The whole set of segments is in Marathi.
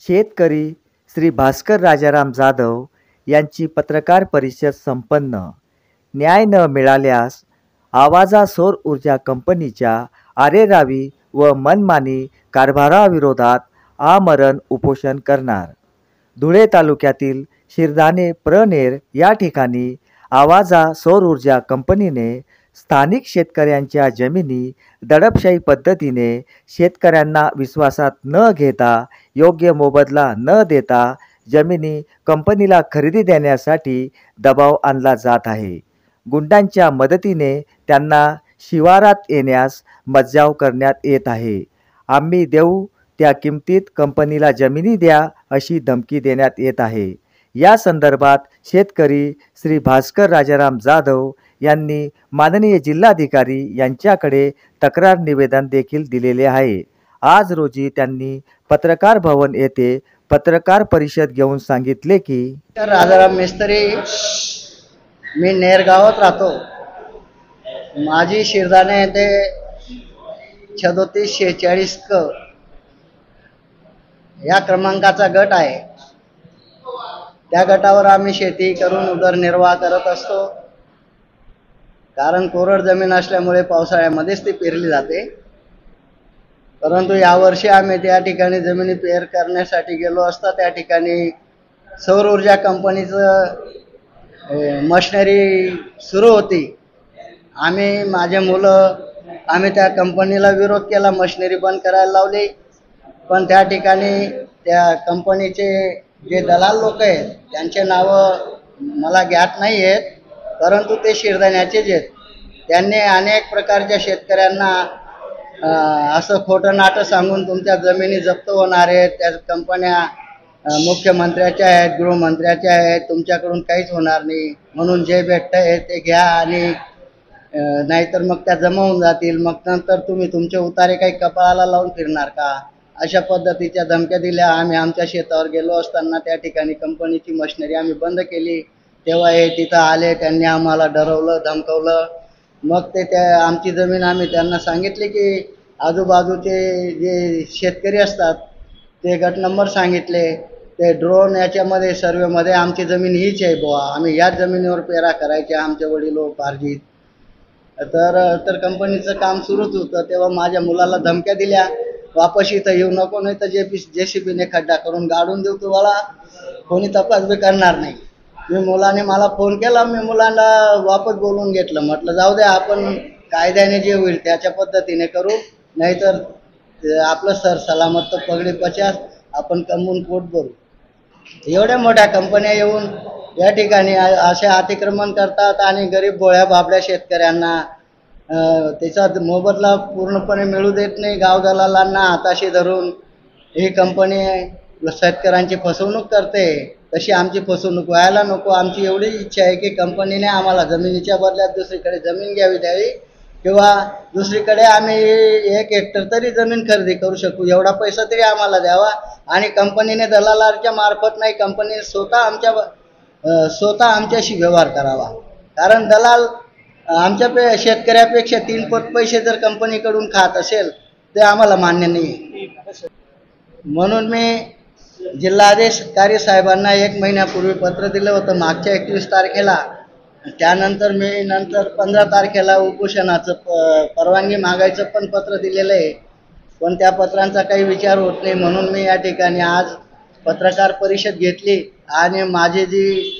शेतकरी श्री भास्कर राजाराम जाधव यांची पत्रकार परिषद संपन्न. न्याय न मिळाल्यास आवाजा सौर ऊर्जा कंपनीच्या आरेरावी व मनमानी कारभाराविरोधात आमरण उपोषण करणार. धुळे तालुक्यातील शिरदाणे प्रनेर या ठिकाणी आवाजा सौर ऊर्जा कंपनीने स्थानिक शेतकऱ्यांच्या जमिनी दडपशाही पद्धतीने शेतकऱ्यांना विश्वासात न घेता योग्य मोबदला न देता जमिनी कंपनीला खरेदी देण्यासाठी दबाव आणला जात आहे. गुंडांच्या मदतीने त्यांना शिवारात येण्यास मज्जाव करण्यात येत आहे. आम्ही देऊ त्या किमतीत कंपनीला जमिनी द्या अशी धमकी देण्यात येत आहे. या संदर्भात शेतकरी श्री भास्कर राजाराम जाधव यांनी माननीय जिल्हाधिकारी यांच्याकडे तक्रार निवेदन देखील दिलेले आहे. आज रोजी त्यांनी पत्रकार भवन येथे पत्रकार परिषद घेऊन सांगितले की राजाराम मिस्त्री, मी नेरगावात राहतो. माझी शिरदाणे येथे 3746 क या क्रमांकाचा गट आहे. त्या गटावर आम्ही शेती करून उदरनिर्वाह करत असतो. कारण कोरड जमीन असल्यामुळे पावसाळ्यामध्येच ती पेरली जाते. परंतु यावर्षी आम्ही त्या ठिकाणी जमिनी पेर करण्यासाठी गेलो असता त्या ठिकाणी सौर ऊर्जा कंपनीचं मशिनरी सुरू होती. माझे मुलं त्या कंपनीला विरोध केला, मशिनरी बंद करायला लावली. पण त्या ठिकाणी त्या कंपनीचे जे दलाल लोक आहेत त्यांचे नावं मला ज्ञात नाही आहेत, परंतु ते शिरदाण्याचेच आहेत. त्यांनी अनेक प्रकारच्या शेतकऱ्यांना असं खोटं नाटं सांगून तुमच्या जमिनी जप्त होणार आहेत, त्या कंपन्या मुख्यमंत्र्याच्या आहेत, गृहमंत्र्याच्या आहेत, तुमच्याकडून काहीच होणार नाही, म्हणून जे भेटतं आहे ते घ्या आणि नाहीतर मग त्या जमा होऊन जातील, मग नंतर तुम्ही तुमचे उतारे काही कपाळाला लावून फिरणार का, अशा पद्धतीच्या धमक्या दिल्या. आम्ही आमच्या शेतावर गेलो असताना त्या ठिकाणी कंपनीची मशिनरी आम्ही बंद केली. तेव्हा हे तिथं आले, त्यांनी आम्हाला डरवलं, धमकवलं. मग त्या आमची जमीन आम्ही त्यांना सांगितले की आजूबाजूचे जे शेतकरी असतात ते गट नंबर सांगितले. ते ड्रोन याच्यामध्ये सर्वेमध्ये आमची जमीन हीच आहे बुवा, आम्ही याच जमिनीवर पेरा करायचे, आमचे वडिलोपार्जित. तर कंपनीचं काम सुरूच होतं. तेव्हा माझ्या मुलाला धमक्या दिल्या, वापस इथं येऊ नको, नाही तर JCBने खड्डा करून गाडून देऊ, तुम्हाला कोणी तपास बी करणार नाही. मुलाने मला फोन केला, मी मुलांना वापस बोलून घेतलं. म्हटलं जाऊ द्या, आपण कायद्याने जे होईल त्याच्या पद्धतीने करू, नाहीतर आपलं सर सलामत तर पगडी पचास, आपण कमवून पोट भरू. एवढ्या मोठ्या कंपन्या येऊन या ठिकाणी असे अतिक्रमण करतात आणि गरीब भोळ्या बाबड्या शेतकऱ्यांना त्याचा मोबदला पूर्णपणे मिळू देत नाही. गाव दलालांना हाताशी धरून ही कंपनी शेतकऱ्यांची फसवणूक करते. तशी आमची फसवणूक व्हायला नको. आमची एवढी इच्छा आहे की कंपनीने आम्हाला जमिनीच्या बदल्यात दुसरीकडे जमीन द्यावी किंवा दुसरीकडे आम्ही 1 हेक्टर तरी जमीन खरेदी करू शकू, एवढा पैसा तरी आम्हाला द्यावा. आणि कंपनीने दलालाच्या मार्फत नाही, कंपनीने स्वतः आमच्याशी व्यवहार करावा. कारण दलाल आमच्या शेतकऱ्यापेक्षा 3 पट पैसे जर कंपनीकडून खात असेल ते आम्हाला मान्य नाही. म्हणून मी जिल्हाधिकारी साहेबांना 1 महिन्यापूर्वी पत्र दिलं होतं, मागच्या 21 तारखेला. त्यानंतर मी 15 तारखेला उपोषणाचं परवानगी मागायचं पण पत्र दिलेलं आहे, पण त्या पत्रांचा काही विचार होत नाही. म्हणून मी या ठिकाणी आज पत्रकार परिषद घेतली आणि माझी जी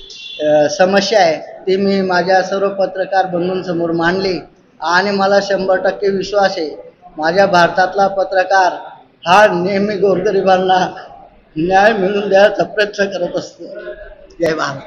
समस्या आहे ती मी माझ्या सर्व पत्रकार बंधूंसमोर मांडली. आणि मला 100% विश्वास आहे, माझ्या भारतातला पत्रकार हा नेहमी गोरगरिबांना न्याय मिळवून द्यायचा प्रयत्न करत असतो. जय भारत.